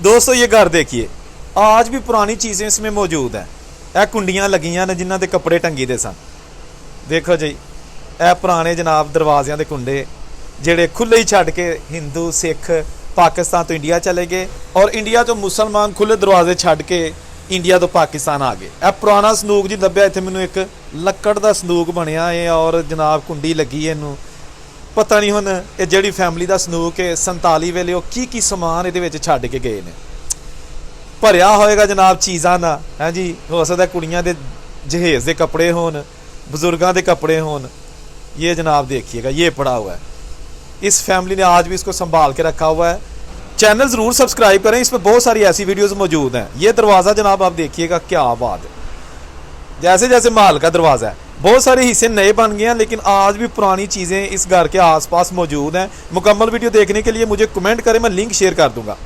दोस्तों ये घर देखिए, आज भी पुरानी चीज़ें इसमें मौजूद हैं। यह कुंडियाँ लगियां ने जिन्हों के कपड़े टंगी दे सन। देखो जी, यह पुराने जनाब दरवाज़ियां दे कुंडे जेड़े खुले ही छड़ के हिंदू सिख पाकिस्तान तो इंडिया चले गए और इंडिया तो मुसलमान खुले दरवाजे छड़ के इंडिया तो पाकिस्तान आ गए। यह पुराना संदूक जी लभ्या इत्थे मैनूं, एक लक्कड़ दा संदूक बनया है और जनाब कुंडी लगी है इनू। पता नहीं हुण ये जिहड़ी फैमिली दा संदूक है 47 वेले की समान इहदे विच छड्ड के गए ने। भरिया होएगा जनाब चीज़ां दा, है जी। हो सकदा कुड़ियां दे जहेज़ दे कपड़े होन, बुजुर्गां दे कपड़े होन। ये जनाब देखिएगा, ये पड़ा हुआ है। इस फैमिली ने आज भी इसको संभाल के रखा हुआ है। चैनल ज़रूर सब्सक्राइब करें, इस पर बहुत सारी ऐसी वीडियोस मौजूद हैं। ये दरवाज़ा जनाब आप देखिएगा, क्या बात है, जैसे जैसे महल का दरवाज़ा है। बहुत सारे हिस्से नए बन गए हैं लेकिन आज भी पुरानी चीज़ें इस घर के आसपास मौजूद हैं। मुकम्मल वीडियो देखने के लिए मुझे कमेंट करें, मैं लिंक शेयर कर दूंगा।